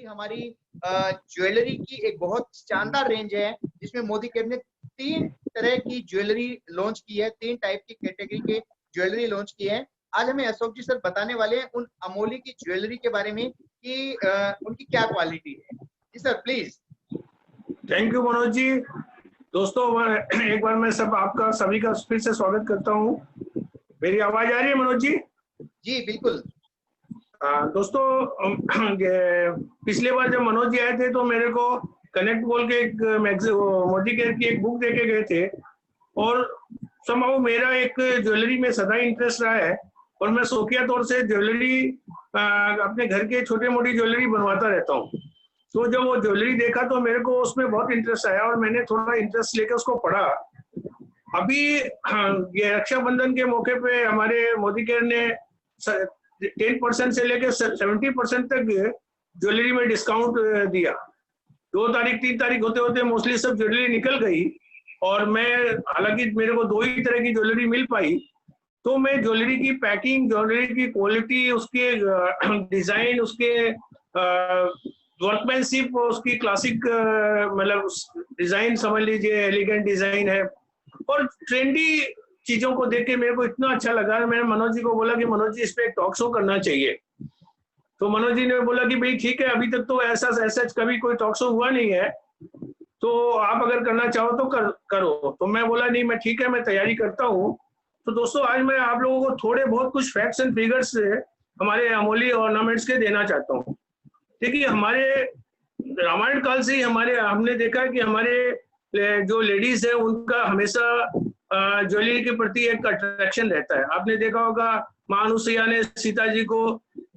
हमारी ज्वेलरी की एक बहुत शानदार रेंज है, जिसमें मोदी केयर ने 3 तरह की ज्वेलरी लॉन्च की है, 3 टाइप की कैटेगरी के ज्वेलरी लॉन्च की है। आज हमें अशोक जी सर बताने वाले हैं उन अमोली की ज्वेलरी के बारे में कि उनकी क्या क्वालिटी है। जी sir please. Thank you Manoj ji. दोस्तों एक बार मैं आपका सभी का फिर से स्वागत करता हूँ। मेरी आवाज आ रही है मनोज जी? जी बिल्कुल। दोस्तों पिछले बार जब मनोज जी आए थे तो मेरे को कनेक्ट बोल के एक मोदी केयर की एक बुक देके गए थे, और समहाउ मेरा एक ज्वेलरी में सदा इंटरेस्ट रहा है, और मैं शौकिया तौर से ज्वेलरी अपने घर के छोटे मोटी ज्वेलरी बनवाता रहता हूँ। तो जब वो ज्वेलरी देखा तो मेरे को उसमें बहुत इंटरेस्ट आया और मैंने थोड़ा इंटरेस्ट लेकर उसको पढ़ा। अभी ये रक्षाबंधन के मौके पे हमारे मोदी केयर ने 10% से लेकर 70% तक ज्वेलरी में डिस्काउंट दिया। 2 तारीख 3 तारीख होते होते मोस्टली सब ज्वेलरी निकल गई, और मैं हालांकि मेरे को 2 ही तरह की ज्वेलरी मिल पाई। तो मैं ज्वेलरी की पैकिंग, ज्वेलरी की क्वालिटी, उसके डिजाइन, उसके वर्कमैनशिप, उसकी क्लासिक मतलब डिजाइन समझ लीजिए, एलिगेंट डिजाइन है, और ट्रेंडी चीजों को देख के मेरे को इतना अच्छा लगा। मैंने मनोज जी को बोला कि मनोज जी इस पे एक टॉक शो करना चाहिए। तो मनोज जी ने बोला कि भाई ठीक है, अभी तक तो ऐसा कभी कोई टॉक शो हुआ नहीं है, तो आप अगर करना चाहो तो करो। तो मैं बोला नहीं, मैं ठीक है, मैं तैयारी करता हूँ। तो दोस्तों आज मैं आप लोगों को थोड़े बहुत कुछ फैक्ट्स एंड फिगर्स हमारे अमोली ऑर्नामेंट्स के देना चाहता हूँ। देखिए, हमारे रामायण काल से ही हमने देखा कि हमारे जो लेडीज है उनका हमेशा ज्वेलरी के प्रति एक अट्रैक्शन रहता है। आपने देखा होगा मां अनुसुईया ने सीता जी को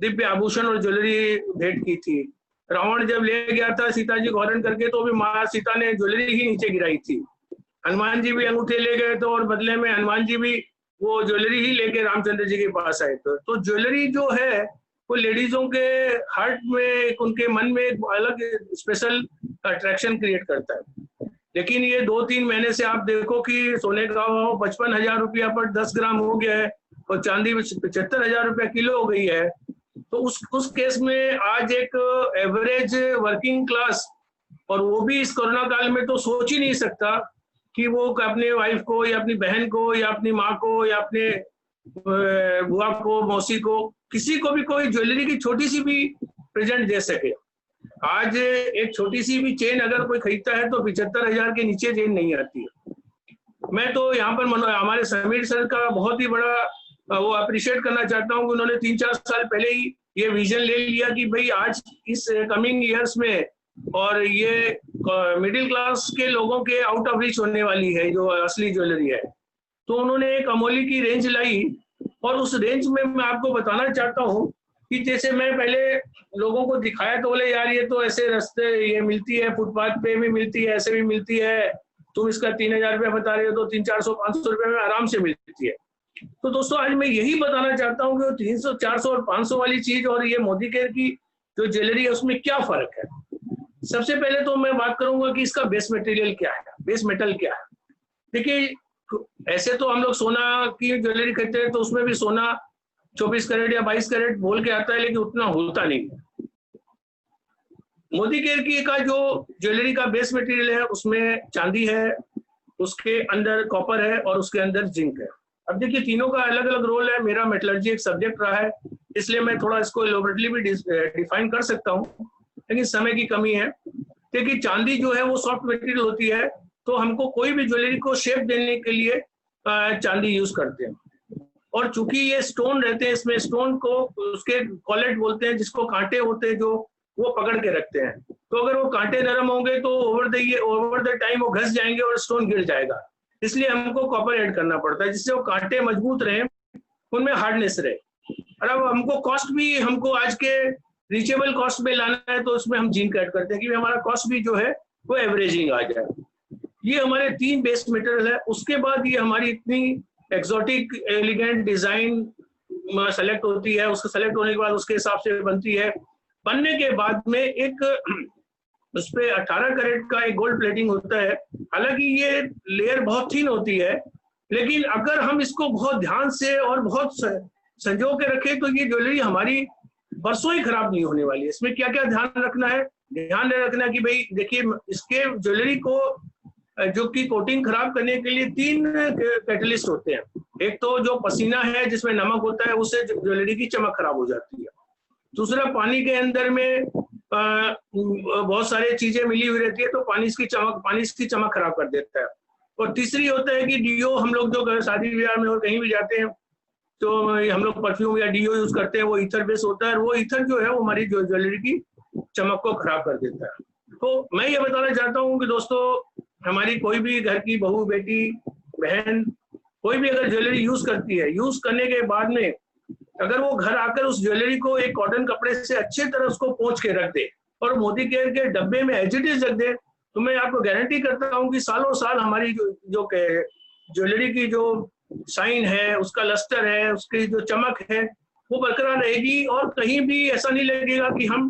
दिव्य आभूषण और ज्वेलरी भेंट की थी। रावण जब ले गया था सीता जी को हरण करके, तो भी मां सीता ने ज्वेलरी ही नीचे गिराई थी। हनुमान जी भी अंगूठे ले गए थे, और बदले में हनुमान जी भी वो ज्वेलरी ही लेके रामचंद्र जी के पास आए थे। तो ज्वेलरी जो है वो लेडीजों के हार्ट में, उनके मन में एक अलग स्पेशल अट्रैक्शन क्रिएट करता है। लेकिन ये 2-3 महीने से आप देखो कि सोने का भाव 55,000 रुपया पर 10 ग्राम हो गया है, और चांदी में 75,000 रुपया किलो हो गई है। तो उस केस में आज एक एवरेज वर्किंग क्लास, और वो भी इस कोरोना काल में, तो सोच ही नहीं सकता कि वो अपने वाइफ को या अपनी बहन को या अपनी माँ को या अपने बुआ को, मौसी को, किसी को भी कोई ज्वेलरी की छोटी सी भी प्रेजेंट दे सके। आज एक छोटी सी भी चेन अगर कोई खरीदता है तो 75,000 के नीचे चेन नहीं आती है। मैं तो यहाँ पर हमारे समीर सर का बहुत ही बड़ा वो अप्रिशिएट करना चाहता हूँ कि उन्होंने 3-4 साल पहले ही ये विजन ले लिया कि भाई आज इस कमिंग ईयर्स में, और ये मिडिल क्लास के लोगों के आउट ऑफ रीच होने वाली है जो असली ज्वेलरी है। तो उन्होंने एक अमोली की रेंज लाई, और उस रेंज में मैं आपको बताना चाहता हूँ कि जैसे मैं पहले लोगों को दिखाया तो बोले यार ये तो ऐसे रास्ते ये मिलती है, फुटपाथ पे भी मिलती है, ऐसे भी मिलती है, तुम इसका 3,000 रुपया बता रहे हो, तो 300-400-500 रुपये में आराम से मिलती है। तो दोस्तों आज मैं यही बताना चाहता हूँ कि 300, 400 और 500 वाली चीज और ये मोदी केयर की जो ज्वेलरी है उसमें क्या फर्क है। सबसे पहले तो मैं बात करूंगा कि इसका बेस मटेरियल क्या है, बेस मेटल क्या है। देखिए, ऐसे तो हम लोग सोना की ज्वेलरी खरीदते हैं तो उसमें भी सोना 24 कैरेट या 22 कैरेट बोल के आता है, लेकिन उतना होता नहीं है। मोदी केयर की का जो ज्वेलरी का बेस मटेरियल है उसमें चांदी है, उसके अंदर कॉपर है, और उसके अंदर जिंक है। अब देखिए, तीनों का अलग अलग रोल है। मेरा मेटलर्जी एक सब्जेक्ट रहा है, इसलिए मैं थोड़ा इसको एलोबरेटली भी डिफाइन कर सकता हूँ, लेकिन समय की कमी है। देखिए, चांदी जो है वो सॉफ्ट मटेरियल होती है, तो हमको कोई भी ज्वेलरी को शेप देने के लिए चांदी यूज करते हैं। और चूंकि ये स्टोन रहते हैं, इसमें स्टोन को उसके कॉलेट बोलते हैं, जिसको कांटे होते हैं जो वो पकड़ के रखते हैं। तो अगर वो कांटे नरम होंगे तो ओवर द टाइम वो घस जाएंगे और स्टोन गिर जाएगा। इसलिए हमको कॉपर ऐड करना पड़ता है, जिससे वो कांटे मजबूत रहे, उनमें हार्डनेस रहे। और अब हमको कॉस्ट भी, हमको आज के रीचेबल कॉस्ट में लाना है, तो उसमें हम जिंक ऐड करते हैं कि हमारा कॉस्ट भी जो है वो एवरेजिंग आ जाए। ये हमारे 3 बेस मटेरियल है। उसके बाद ये हमारी इतनी एक्सोटिक एलिगेंट डिजाइन सेलेक्ट होती है, उसको सेलेक्ट होने के बाद उसके हिसाब से बनती है। बनने के बाद में एक उस पर 18 कैरेट का एक गोल्ड प्लेटिंग होता है। हालांकि ये लेयर बहुत थिन होती है, लेकिन अगर हम इसको बहुत ध्यान से और बहुत संजो के रखें तो ये ज्वेलरी हमारी बरसों ही खराब नहीं होने वाली है। इसमें क्या क्या ध्यान रखना है? ध्यान रखना कि भाई देखिए, इसके ज्वेलरी को जो कि कोटिंग खराब करने के लिए 3 कैटलिस्ट होते हैं। एक तो जो पसीना है जिसमें नमक होता है, उससे ज्वेलरी की चमक खराब हो जाती है। दूसरा, पानी के अंदर में बहुत सारी चीजें मिली हुई रहती है, तो पानी इसकी चमक खराब कर देता है। और तीसरी होता है कि डीओ, हम लोग जो शादी ब्याह में और कहीं भी जाते हैं तो हम लोग परफ्यूम या डीओ यूज करते हैं, वो ईथर बेस होता है, और वो ईथर जो है वो हमारी ज्वेलरी की चमक को खराब कर देता है। तो मैं ये बताना चाहता हूँ कि दोस्तों, हमारी कोई भी घर की बहू, बेटी, बहन, कोई भी अगर ज्वेलरी यूज करती है, यूज करने के बाद में अगर वो घर आकर उस ज्वेलरी को एक कॉटन कपड़े से अच्छी तरह उसको पोंछ के रख दे और मोदी केयर के डब्बे में एज इट इज रख दे, तो मैं आपको गारंटी करता हूँ कि सालों साल हमारी जो ज्वेलरी की जो शाइन है, उसका लस्टर है, उसकी जो चमक है, वो बरकरार रहेगी। और कहीं भी ऐसा नहीं लगेगा कि हम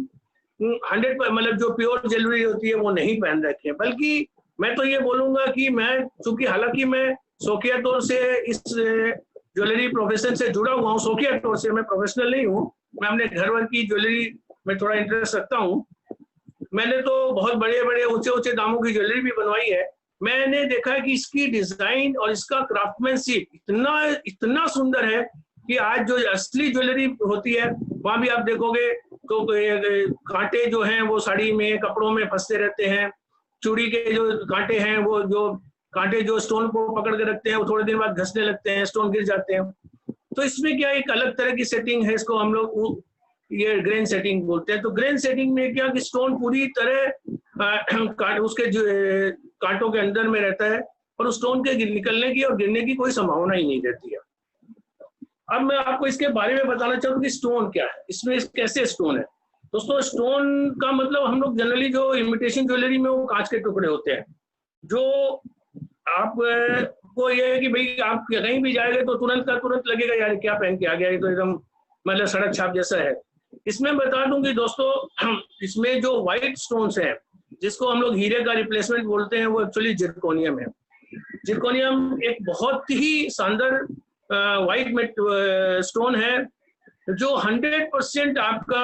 100 मतलब जो प्योर ज्वेलरी होती है वो नहीं पहन रखे हैं। बल्कि मैं तो ये बोलूंगा कि मैं, चूंकि हालांकि मैं शौकिया तौर से इस ज्वेलरी प्रोफेशन से जुड़ा हुआ हूँ, शौकिया तौर से, मैं प्रोफेशनल नहीं हूँ, मैं अपने घर वर की ज्वेलरी में थोड़ा इंटरेस्ट रखता हूँ। मैंने तो बहुत बड़े बड़े ऊंचे दामों की ज्वेलरी भी बनवाई है। मैंने देखा है कि इसकी डिजाइन और इसका क्राफ्टमैनशिप इतना सुंदर है कि आज जो असली ज्वेलरी होती है वहां भी आप देखोगे तो कांटे जो हैं वो साड़ी में, कपड़ों में फंसते रहते हैं। चूड़ी के जो कांटे हैं, वो जो कांटे जो स्टोन को पकड़ के रखते हैं, वो थोड़े दिन बाद घसने लगते हैं, स्टोन गिर जाते हैं। तो इसमें क्या एक अलग तरह की सेटिंग है, इसको हम लोग ये ग्रेन सेटिंग बोलते हैं। तो ग्रेन सेटिंग में क्या कि स्टोन पूरी तरह उसके जो कांटों के अंदर में रहता है और उस स्टोन के निकलने की और गिरने की कोई संभावना ही नहीं रहती है। अब मैं आपको इसके बारे में बताना चाहूँ कि स्टोन क्या है, इसमें कैसे स्टोन है। दोस्तों, स्टोन का मतलब हम लोग जनरली जो इमिटेशन ज्वेलरी में वो कांच के टुकड़े होते हैं, जो आप को ये है कि भाई आप कहीं भी जाएंगे तो तुरंत का तुरंत लगेगा यार क्या पहन के आ गया, ये तो एकदम मतलब सड़क छाप जैसा है। इसमें बता दूं कि दोस्तों, इसमें जो व्हाइट स्टोन्स हैं, जिसको हम लोग हीरे का रिप्लेसमेंट बोलते हैं, वो एक्चुअली जिरकोनियम है। जिरकोनियम एक बहुत ही शानदार व्हाइट स्टोन है जो 100% आपका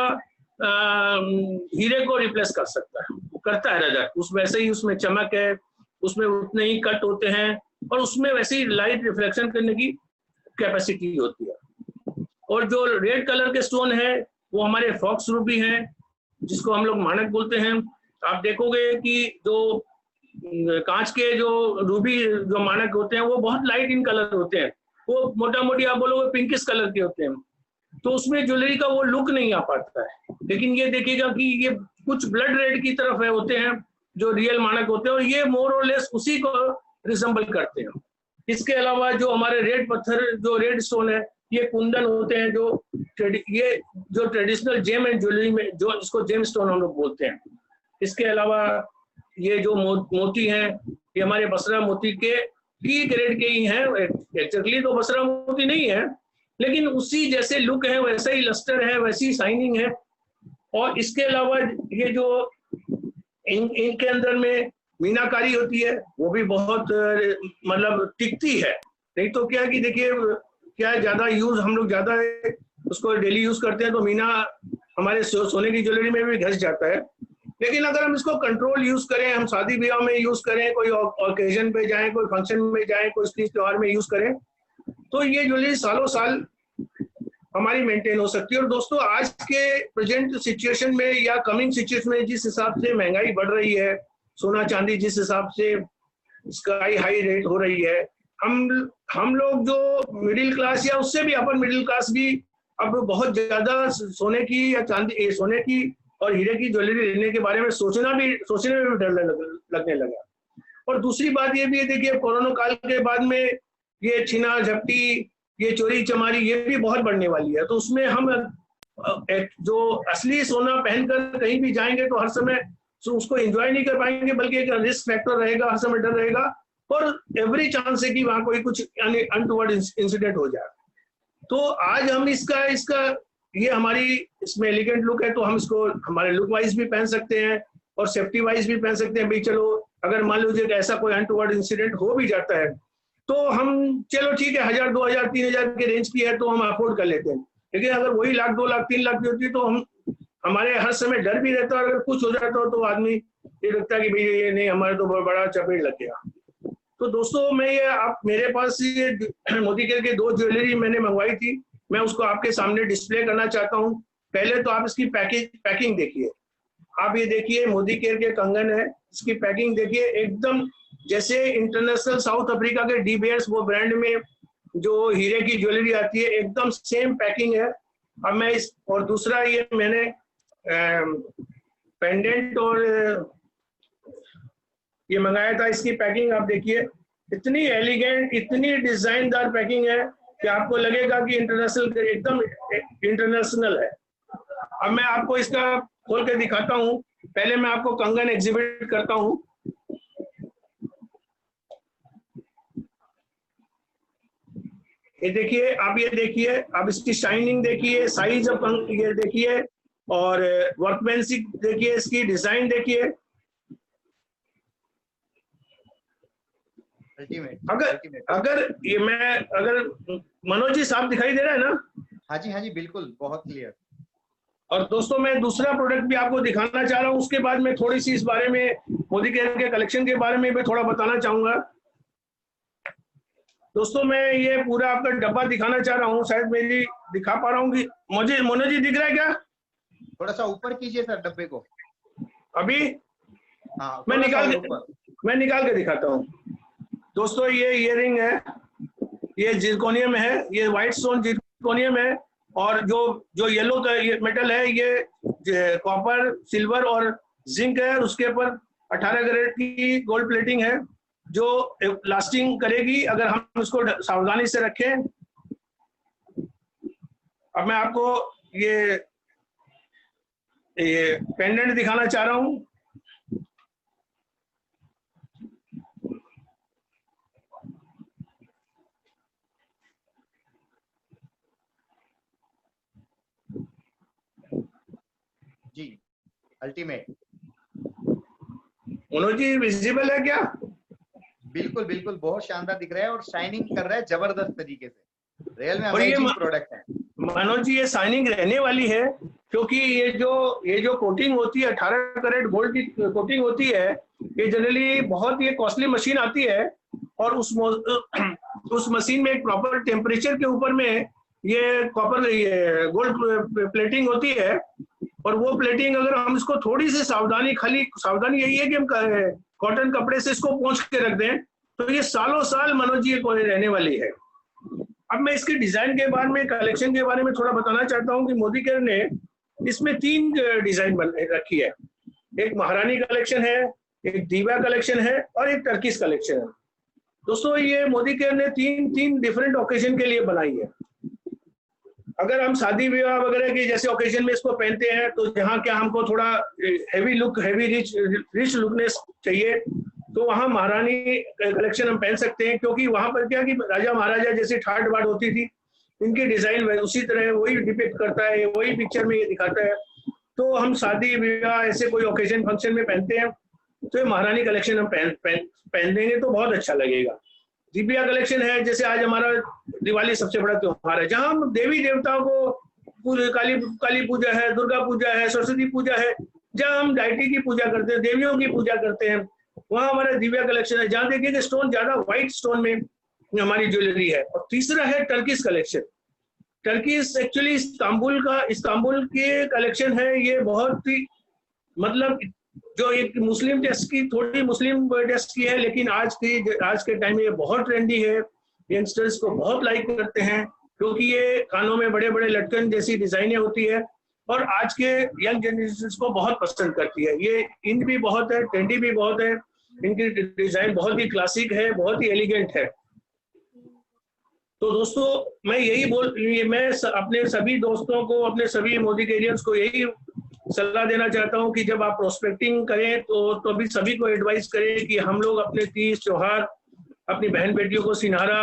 हीरे को रिप्लेस कर सकता है, करता है राजा। वैसे ही उसमें चमक है, उसमें उतने ही कट होते हैं और उसमें वैसे ही लाइट रिफ्लेक्शन करने की कैपेसिटी होती है। और जो रेड कलर के स्टोन है वो हमारे फॉक्स रूबी हैं, जिसको हम लोग मानक बोलते हैं। आप देखोगे कि जो कांच के जो रूबी जो मानक होते हैं वो बहुत लाइट इन कलर होते हैं, वो मोटा मोटी आप बोलोगे पिंकिश कलर के होते हैं, तो उसमें ज्वेलरी का वो लुक नहीं आ पाता है। लेकिन ये देखिएगा कि ये कुछ ब्लड रेड की तरफ है होते हैं जो रियल मानक होते हैं, और ये मोर और लेस उसी को रिसेंबल करते हैं। इसके अलावा जो हमारे रेड पत्थर, जो रेड स्टोन है, ये कुंदन होते हैं, ये जो ट्रेडिशनल जेम एंड ज्वेलरी में जो इसको जेम स्टोन हम लोग बोलते हैं। इसके अलावा ये जो मोती हैं, ये हमारे बसरा मोती के ही ग्रेड के ही हैं। एक्चुअली तो बसरा मोती नहीं है, लेकिन उसी जैसे लुक है, वैसा ही लस्टर है, वैसी शाइनिंग है। और इसके अलावा ये जो इनके अंदर में मीनाकारी होती है, वो भी बहुत मतलब टिकती है। नहीं तो क्या कि देखिए क्या ज्यादा यूज, हम लोग ज्यादा उसको डेली यूज करते हैं तो मीना हमारे सोने की ज्वेलरी में भी घस जाता है। लेकिन अगर हम इसको कंट्रोल यूज करें, हम शादी ब्याह में यूज करें, कोई ओकेजन पे जाएं, कोई फंक्शन में जाएं, कोई तीज त्योहार में यूज करें, तो ये ज्वेलरी सालों साल हमारी मेंटेन हो सकती है। और दोस्तों, आज के प्रेजेंट सिचुएशन में या कमिंग सिचुएशन में जिस हिसाब से महंगाई बढ़ रही है, सोना चांदी जिस हिसाब से स्काई हाई रेट हो रही है, हम लोग जो मिडिल क्लास या उससे भी अपर मिडिल क्लास भी अब बहुत ज्यादा सोने की या चांदी, सोने की और हीरे की ज्वेलरी लेने के बारे में सोचने में भी डर लगने लगा। और दूसरी बात ये भी है, देखिए कोरोना काल के बाद में ये छीना झपटी, ये चोरी चमारी, ये भी बहुत बढ़ने वाली है। तो उसमें हम जो असली सोना पहनकर कहीं भी जाएंगे तो हर समय उसको एंजॉय नहीं कर पाएंगे, बल्कि एक रिस्क फैक्टर रहेगा, हर समय डर रहेगा और एवरी चांस है कि वहां कोई कुछ अनटुवर्ड इंसिडेंट हो जाए। तो आज हम इसका ये हमारी इसमें एलिगेंट लुक है, तो हम इसको हमारे लुक वाइज भी पहन सकते हैं और सेफ्टी वाइज भी पहन सकते हैं। भाई चलो अगर मान लीजिए कि ऐसा कोई अनटुवर्ड इंसिडेंट हो भी जाता है तो हम चलो ठीक है 1000, 2000, 3000 के रेंज की है तो हम अफोर्ड कर लेते हैं। लेकिन अगर वही 1 लाख 2 लाख 3 लाख की होती तो हमारे हर समय डर भी रहता है, अगर कुछ हो जाता हो तो आदमी ये लगता है कि भाई ये नहीं, हमारे तो बड़ा चपेट लग गया। तो दोस्तों मैं ये आप मेरे पास ये मोदी केयर के 2 ज्वेलरी मैंने मंगवाई थी, मैं उसको आपके सामने डिस्प्ले करना चाहता हूँ। पहले तो आप इसकी पैकिंग देखिए। आप ये देखिए मोदी केयर के कंगन है, इसकी पैकिंग देखिए, एकदम जैसे इंटरनेशनल साउथ अफ्रीका के डी बेयर्स वो ब्रांड में जो हीरे की ज्वेलरी आती है, एकदम सेम पैकिंग है। अब मैं इस और दूसरा ये मैंने पेंडेंट और ये मंगाया था, इसकी पैकिंग आप देखिए, इतनी एलिगेंट, इतनी डिजाइनदार पैकिंग है कि आपको लगेगा कि इंटरनेशनल, एकदम इंटरनेशनल है। अब मैं आपको इसका खोल के दिखाता हूँ। पहले मैं आपको कंगन एग्जिबिट करता हूँ। ये देखिए, आप ये देखिए, आप इसकी शाइनिंग देखिए, साइज ऑफ ये देखिए, और वर्कमैनशिप देखिए, इसकी डिजाइन देखिए। अगर ये मैं अगर मनोज जी साहब दिखाई दे रहा है ना? हाँ जी बिल्कुल, बहुत क्लियर। और दोस्तों मैं दूसरा प्रोडक्ट भी आपको दिखाना चाह रहा हूँ, उसके बाद मैं थोड़ी सी इस बारे में मोदी केयर के कलेक्शन के बारे में भी थोड़ा बताना चाहूंगा। दोस्तों मैं ये पूरा आपका डब्बा दिखाना चाह रहा हूँ, शायद मेरी दिखा पा रहा हूँ कि मुझे मनोज जी दिख रहा है क्या? थोड़ा सा ऊपर कीजिए सर डब्बे को। अभी हाँ, मैं निकाल के दिखाता हूँ। दोस्तों ये इयररिंग है, ये जिरकोनियम है, ये व्हाइट स्टोन जिरकोनियम है, और जो येलो मेटल है ये कॉपर, सिल्वर और जिंक है। उसके ऊपर 18 कैरेट की गोल्ड प्लेटिंग है जो लास्टिंग करेगी अगर हम इसको सावधानी से रखें। अब मैं आपको ये पेंडेंट दिखाना चाह रहा हूं। जी अल्टीमेट। मनोज जी विजिबल है क्या? बिल्कुल बिल्कुल, बहुत शानदार दिख रहा है और शाइनिंग कर रहा है जबरदस्त तरीके से। रियल में और ये अमेजिंग प्रोडक्ट है मनोज जी, ये शाइनिंग रहने वाली है क्योंकि ये जो कोटिंग होती है, 18 कैरेट गोल्ड की कोटिंग होती है, ये जनरली बहुत ये कॉस्टली मशीन आती है और उस मशीन में एक प्रॉपर टेम्परेचर के ऊपर में ये कॉपर ये गोल्ड प्लेटिंग होती है। और वो प्लेटिंग अगर हम इसको थोड़ी सी खाली सावधानी यही है कि हम कॉटन कपड़े से इसको पोंछ के रख दें तो ये सालों साल मनोज जी को रहने वाली है। अब मैं इसके डिजाइन के बारे में, कलेक्शन के बारे में थोड़ा बताना चाहता हूं कि मोदी केयर ने इसमें 3 डिजाइन रखी है। एक महारानी कलेक्शन है, एक दीवा कलेक्शन है और एक टर्किश कलेक्शन है। दोस्तों ये मोदी केयर ने तीन डिफरेंट ओकेजन के लिए बनाई है। अगर हम शादी विवाह वगैरह के जैसे ओकेजन में इसको पहनते हैं तो जहाँ क्या हमको थोड़ा हेवी लुक, हेवी रिच लुकनेस चाहिए तो वहाँ महारानी कलेक्शन हम पहन सकते हैं, क्योंकि वहाँ पर क्या कि राजा महाराजा जैसी ठाट बाट होती थी, इनकी डिजाइन उसी तरह वही डिपिक्ट करता है, वही पिक्चर में ये दिखाता है। तो हम शादी विवाह ऐसे कोई ओकेजन फंक्शन में पहनते हैं तो ये महारानी कलेक्शन हम पहन देंगे तो बहुत अच्छा लगेगा। दिव्या कलेक्शन है, जैसे आज हमारा दिवाली सबसे बड़ा त्योहार है, जहाँ हम देवी देवताओं को काली पूजा है, दुर्गा पूजा है, सरस्वती पूजा है, जहाँ हम डायटी की पूजा करते हैं, देवियों की पूजा करते हैं, वहाँ हमारा दिव्या कलेक्शन है, जहाँ देखिए कि स्टोन ज्यादा व्हाइट स्टोन में हमारी ज्वेलरी है। और तीसरा है Turkish collection. Turkish actually Istanbul के कलेक्शन है। ये बहुत ही मतलब जो एक मुस्लिम टेस्ट की, थोड़ी मुस्लिम टेस्ट की है, लेकिन आज के टाइम में ये बहुत ट्रेंडी है, यंगस्टर्स को बहुत लाइक करते हैं क्योंकि ये कानों में बड़े बड़े लटकन जैसी डिजाइनें होती है और आज के यंग जनरेशन को बहुत पसंद करती है। ये इन भी बहुत है, ट्रेंडी भी बहुत है, इनकी डिजाइन बहुत ही क्लासिक है, बहुत ही एलिगेंट है। तो दोस्तों मैं अपने सभी दोस्तों को, अपने सभी मोदी केरियर्स को यही सलाह देना चाहता हूं कि जब आप प्रोस्पेक्टिंग करें तो अभी सभी को एडवाइस करें कि हम लोग अपने तीज त्योहार अपनी बहन बेटियों को सिनहारा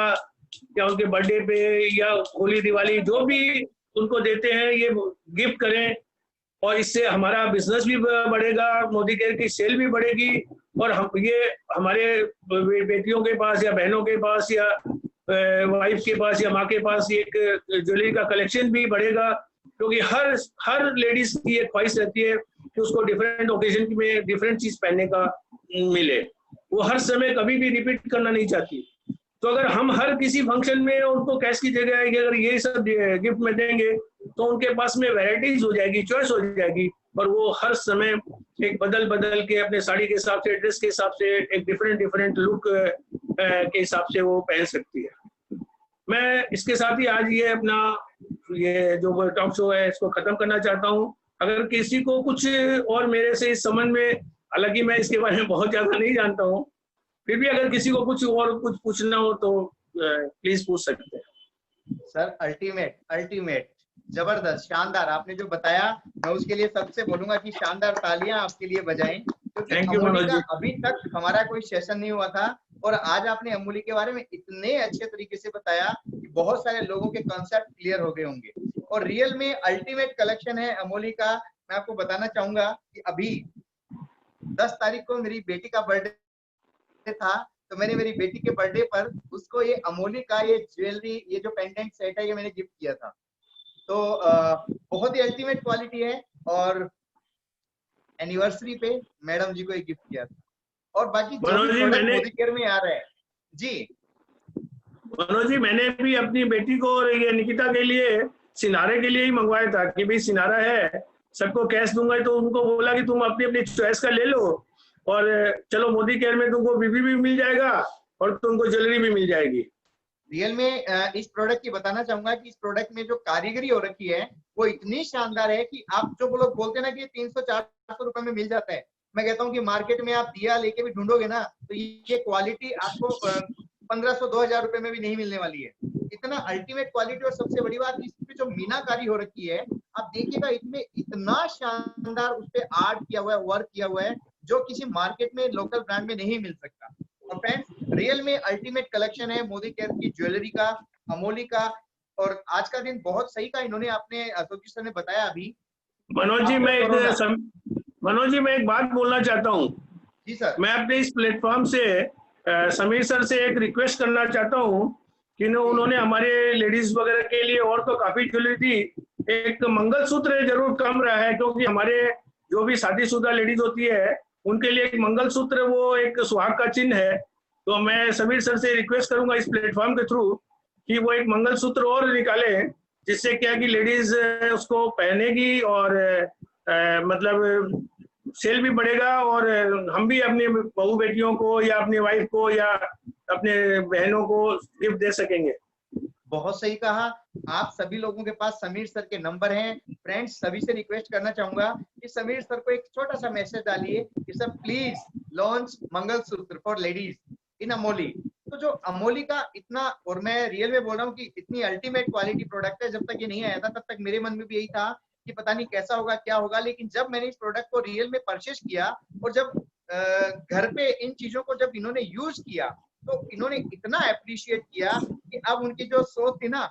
या उनके बर्थडे पे या होली दिवाली जो भी उनको देते हैं ये गिफ्ट करें, और इससे हमारा बिजनेस भी बढ़ेगा, मोदी केयर की सेल भी बढ़ेगी और ये हमारे बेटियों के पास या बहनों के पास या वाइफ के पास या माँ के पास एक ज्वेलरी का कलेक्शन भी बढ़ेगा, क्योंकि हर लेडीज की एक ख्वाहिश रहती है कि उसको डिफरेंट ओकेजन में डिफरेंट चीज पहनने का मिले, वो हर समय कभी भी रिपीट करना नहीं चाहती। तो अगर हम हर किसी फंक्शन में उनको कैश की जगह अगर ये सब गिफ्ट में देंगे तो उनके पास में वैरायटीज हो जाएगी, चॉइस हो जाएगी, और वो हर समय एक बदल के अपने साड़ी के हिसाब से, ड्रेस के हिसाब से, एक डिफरेंट लुक के हिसाब से वो पहन सकती है। मैं इसके साथ ही आज ये अपना ये जो टॉक शो है इसको खत्म करना चाहता हूँ। अगर किसी को कुछ और मेरे से इस संबंध में, हालांकि मैं इसके बारे में बहुत ज्यादा नहीं जानता हूँ, फिर भी अगर किसी को कुछ पूछना हो तो प्लीज पूछ सकते हैं। सर अल्टीमेट जबरदस्त, शानदार आपने जो बताया, मैं उसके लिए सबसे बोलूंगा कि शानदार तालियां आपके लिए बजाएं, क्योंकि अमूली का अभी तक हमारा कोई सेशन नहीं हुआ था और आज आपने अमूली के बारे में इतने अच्छे तरीके से बताया कि बहुत सारे लोगों के कॉन्सेप्ट क्लियर हो गए होंगे। और रियल में अल्टीमेट कलेक्शन है अमूली का। मैं आपको बताना चाहूंगा कि अभी 10 तारीख को मेरी बेटी का बर्थडे था, तो मैंने मेरी बेटी के बर्थडे पर उसको ये अमूली का ये ज्वेलरी, ये जो पेंडेंट सेट है, ये मैंने गिफ्ट किया था। तो बहुत ही अल्टीमेट क्वालिटी है और एनिवर्सरी पे मैडम जी को एक गिफ्ट किया था। और बाकी जो भी प्रोडक्ट मोदी केयर में आ रहा है जी। मनोज जी, मैंने भी अपनी बेटी को और ये निकिता के लिए सिनारे के लिए ही मंगवाया था कि भाई सिनारा है, सबको कैश दूंगा, तो उनको बोला कि तुम अपनी अपनी चॉइस का ले लो और चलो मोदी केयर में तुमको बीबी भी मिल जाएगा और तुमको ज्वेलरी भी मिल जाएगी। रियल में इस प्रोडक्ट की बताना चाहूंगा कि इस प्रोडक्ट में जो कारीगरी हो रखी है वो इतनी शानदार है कि आप जो लोग बोलते हैं ना कि 300-400 रुपए में मिल जाता है, मैं कहता हूँ कि मार्केट में आप दिया लेके भी ढूंढोगे ना तो ये क्वालिटी आपको 1500-2000 रुपए में भी नहीं मिलने वाली है। इतना अल्टीमेट क्वालिटी। और सबसे बड़ी बात, इसमें जो मीनाकारी हो रखी है आप देखिएगा, इसमें इतना शानदार उस पर आर्ट किया हुआ है, वर्क किया हुआ है, जो किसी मार्केट में लोकल ब्रांड में नहीं मिल सकता। और फ्रेंड्स, रियल में अल्टीमेट कलेक्शन है मोदी केयर की ज्वेलरी का, अमोली का। और आज का दिन बहुत सही का इन्होंने आपने अशोक जी सर ने बताया अभी। मनोज जी, मैं एक बात बोलना चाहता हूँ। जी सर। मैं अपने इस प्लेटफॉर्म से समीर सर से एक रिक्वेस्ट करना चाहता हूँ कि उन्होंने हमारे लेडीज वगैरह के लिए और तो काफी ज्वेलरी थी, एक मंगलसूत्र जरूर कम रहा है, क्योंकि हमारे जो भी शादीशुदा लेडीज होती है उनके लिए एक मंगलसूत्र वो एक सुहाग का चिन्ह है। तो मैं समीर सर से रिक्वेस्ट करूंगा इस प्लेटफॉर्म के थ्रू कि वो एक मंगलसूत्र और निकाले, जिससे क्या कि लेडीज उसको पहनेगी और मतलब सेल भी बढ़ेगा और हम भी अपनी बहू बेटियों को या अपनी वाइफ को या अपने बहनों को गिफ्ट दे सकेंगे। बहुत सही कहा। आप सभी लोगों के पास समीर सर के नंबर हैं। फ्रेंड्स, सभी से रिक्वेस्ट करना चाहूंगा कि समीर सर को एक छोटा सा मैसेज डालिए कि sir please launch mangalsutra for ladies in Amoli. तो जो अमोली का इतना, और मैं रियल में बोल रहा हूँ कि इतनी अल्टीमेट क्वालिटी प्रोडक्ट है, जब तक ये नहीं आया था तब तक मेरे मन में भी यही था कि पता नहीं कैसा होगा क्या होगा, लेकिन जब मैंने इस प्रोडक्ट को रियल में परचेज किया और जब घर पे इन चीजों को जब इन्होंने यूज किया तो इन्होंने इतना अप्रिशिएट किया कि अब उनकी जो सोच थी ना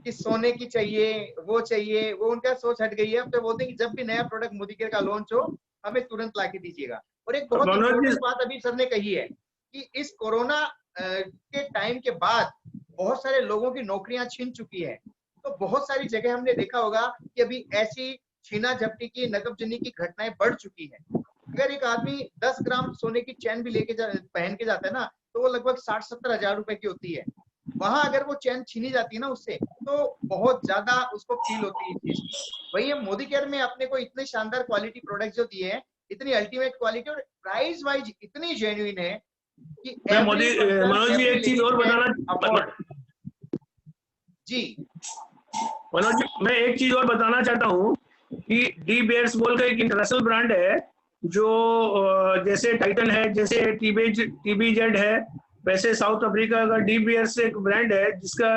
कि सोने की चाहिए, वो उनका सोच हट गई है। अब तो बोलते हैं कि जब भी नया प्रोडक्ट मोदी केयर का लॉन्च हो हमें तुरंत ला के दीजिएगा। और एक बहुत इंपॉर्टेंट बात अभी सर ने कही है कि इस कोरोना के टाइम के बाद बहुत सारे लोगों की नौकरियां छीन चुकी है। तो बहुत सारी जगह हमने देखा होगा कि अभी ऐसी छीना झपटी की, नकबजनी की घटनाएं बढ़ चुकी है। अगर एक आदमी 10 ग्राम सोने की चैन भी लेके पहन के जाता है ना तो वो लगभग 60-70 हजार रुपए की होती है। वहां अगर वो चैन छीनी जाती है ना उससे, तो बहुत ज्यादा उसको फील होती है चीज। वही है मोदी केयर में अपने को इतने शानदार क्वालिटी प्रोडक्ट जो दिए हैं, इतनी अल्टीमेट क्वालिटी और प्राइस वाइज इतनी जेन्युइन है कि मनोज जी एक चीज और बताना जी। मनोज जी, मैं एक चीज और बताना चाहता हूँ कि डी बेयर्स बोल का एक इंटरनेशनल ब्रांड है, जो जैसे टाइटन है, जैसे टीबीजेड है, वैसे साउथ अफ्रीका का डी बेयर्स एक ब्रांड है, जिसका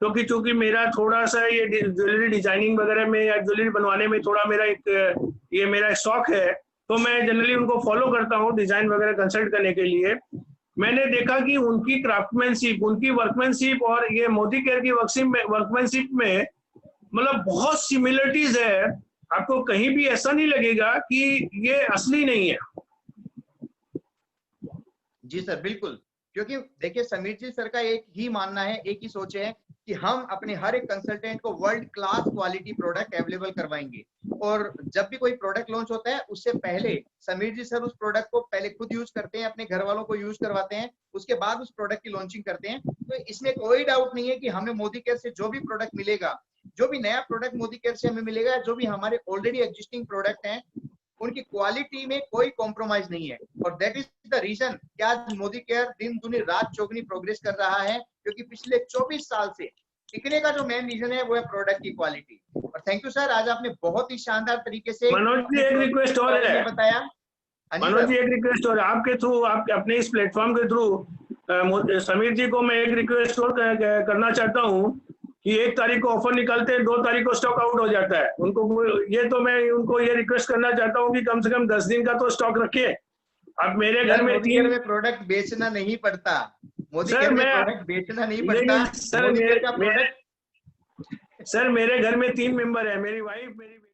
चूंकि मेरा थोड़ा सा ये ज्वेलरी डिजाइनिंग वगैरह में या ज्वेलरी बनवाने में थोड़ा मेरा शौक है, तो मैं जनरली उनको फॉलो करता हूँ डिजाइन वगैरह कंसल्ट करने के लिए। मैंने देखा कि उनकी क्राफ्टमैनशिप, उनकी वर्कमैनशिप और ये मोदी केयर की वर्कमैनशिप में मतलब बहुत सिमिलरिटीज है। आपको कहीं भी ऐसा नहीं लगेगा कि ये असली नहीं है। जी सर, बिल्कुल, क्योंकि देखिए समीर जी सर का एक ही मानना है, एक ही सोच है कि हम अपने हर एक कंसल्टेंट को world class quality product available करवाएंगे। और जब भी कोई प्रोडक्ट लॉन्च होता है उससे पहले समीर जी सर उस प्रोडक्ट को पहले खुद यूज करते हैं, अपने घर वालों को यूज करवाते हैं, उसके बाद उस प्रोडक्ट की लॉन्चिंग करते हैं। तो इसमें कोई डाउट नहीं है कि हमें मोदी केयर से जो भी प्रोडक्ट मिलेगा, जो भी नया प्रोडक्ट मोदी केयर से हमें मिलेगा, जो भी हमारे ऑलरेडी एग्जिस्टिंग प्रोडक्ट हैं, उनकी क्वालिटी में कोई कॉम्प्रोमाइज नहीं है। और दैट इज द रीजन कि आज मोदी केयर दिन दुनी रात चौगनी प्रोग्रेस कर रहा है, क्योंकि पिछले 24 साल से टिकने का जो मेन रीजन है वो है प्रोडक्ट की क्वालिटी। और थैंक यू सर, आज आपने बहुत ही शानदार तरीके से मनोज जी एक रिक्वेस्ट और है, बताया। मनोज जी एक रिक्वेस्ट और आपके थ्रू, आप अपने इस प्लेटफॉर्म के थ्रू समीर जी को मैं एक रिक्वेस्ट और करना चाहता हूँ कि 1 तारीख को ऑफर निकलते हैं, 2 तारीख को स्टॉक आउट हो जाता है। उनको ये तो मैं उनको ये रिक्वेस्ट करना चाहता हूँ कि कम से कम 10 दिन का तो स्टॉक रखिए। अब मेरे घर में मोदी केयर में प्रोडक्ट बेचना नहीं पड़ता, मोदी केयर में प्रोडक्ट बेचना नहीं पड़ता। सर मोदी केयर का प्रोडक्ट सर मेरे घर में 3 मेंबर है, मेरी वाइफ, मेरी